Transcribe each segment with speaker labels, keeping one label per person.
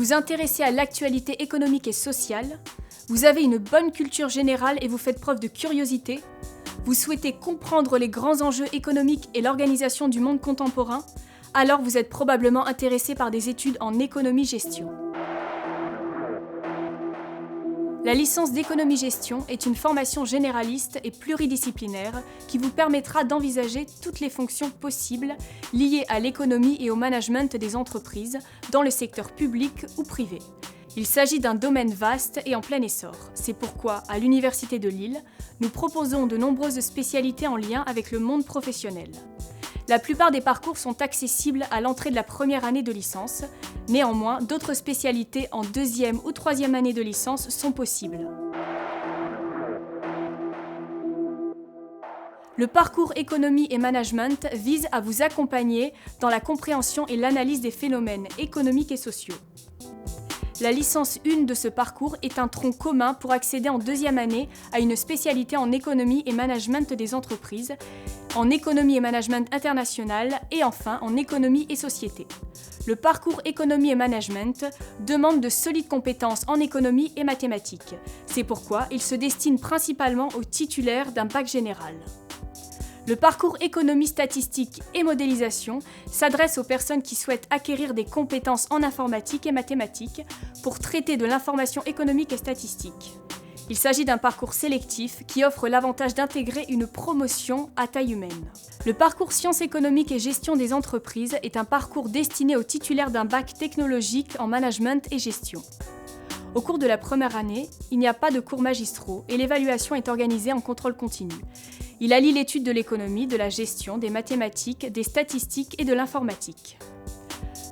Speaker 1: vous intéressez à l'actualité économique et sociale, vous avez une bonne culture générale et vous faites preuve de curiosité, vous souhaitez comprendre les grands enjeux économiques et l'organisation du monde contemporain, alors vous êtes probablement intéressé par des études en économie-gestion. La licence d'économie-gestion est une formation généraliste et pluridisciplinaire qui vous permettra d'envisager toutes les fonctions possibles liées à l'économie et au management des entreprises dans le secteur public ou privé. Il s'agit d'un domaine vaste et en plein essor. C'est pourquoi, à l'Université de Lille, nous proposons de nombreuses spécialités en lien avec le monde professionnel. La plupart des parcours sont accessibles à l'entrée de la première année de licence. Néanmoins, d'autres spécialités en deuxième ou troisième année de licence sont possibles. Le parcours économie et management vise à vous accompagner dans la compréhension et l'analyse des phénomènes économiques et sociaux. La licence 1 de ce parcours est un tronc commun pour accéder en deuxième année à une spécialité en économie et management des entreprises, en économie et management international et enfin en économie et société. Le parcours économie et management demande de solides compétences en économie et mathématiques. C'est pourquoi il se destine principalement aux titulaires d'un bac général. Le parcours économie statistique et modélisation s'adresse aux personnes qui souhaitent acquérir des compétences en informatique et mathématiques pour traiter de l'information économique et statistique. Il s'agit d'un parcours sélectif qui offre l'avantage d'intégrer une promotion à taille humaine. Le parcours sciences économiques et gestion des entreprises est un parcours destiné aux titulaires d'un bac technologique en management et gestion. Au cours de la première année, il n'y a pas de cours magistraux et l'évaluation est organisée en contrôle continu. Il allie l'étude de l'économie, de la gestion, des mathématiques, des statistiques et de l'informatique.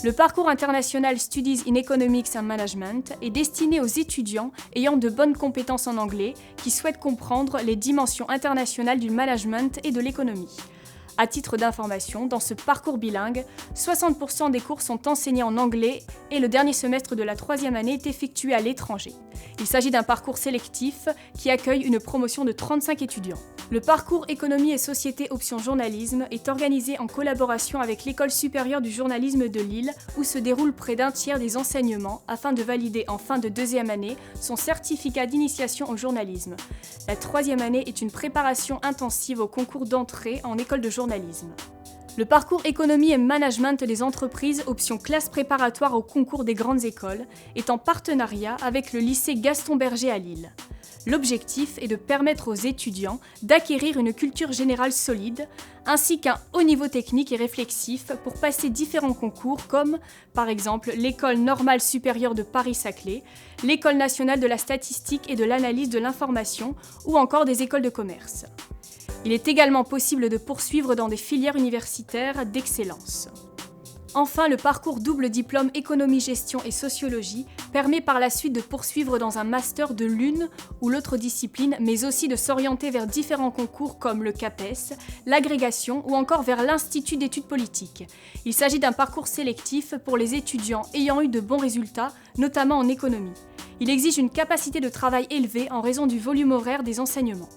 Speaker 1: Le parcours international Studies in Economics and Management est destiné aux étudiants ayant de bonnes compétences en anglais qui souhaitent comprendre les dimensions internationales du management et de l'économie. À titre d'information, dans ce parcours bilingue, 60% des cours sont enseignés en anglais et le dernier semestre de la troisième année est effectué à l'étranger. Il s'agit d'un parcours sélectif qui accueille une promotion de 35 étudiants. Le parcours économie et société option journalisme est organisé en collaboration avec l'École supérieure du journalisme de Lille où se déroule près d'un tiers des enseignements afin de valider en fin de deuxième année son certificat d'initiation au journalisme. La troisième année est une préparation intensive au concours d'entrée en école de journalisme. Le parcours économie et management des entreprises option classe préparatoire au concours des grandes écoles est en partenariat avec le lycée Gaston Berger à Lille. L'objectif est de permettre aux étudiants d'acquérir une culture générale solide, ainsi qu'un haut niveau technique et réflexif pour passer différents concours comme, par exemple, l'École normale supérieure de Paris-Saclay, l'École nationale de la statistique et de l'analyse de l'information ou encore des écoles de commerce. Il est également possible de poursuivre dans des filières universitaires d'excellence. Enfin, le parcours double diplôme économie-gestion et sociologie permet par la suite de poursuivre dans un master de l'une ou l'autre discipline, mais aussi de s'orienter vers différents concours comme le CAPES, l'agrégation ou encore vers l'Institut d'études politiques. Il s'agit d'un parcours sélectif pour les étudiants ayant eu de bons résultats, notamment en économie. Il exige une capacité de travail élevée en raison du volume horaire des enseignements.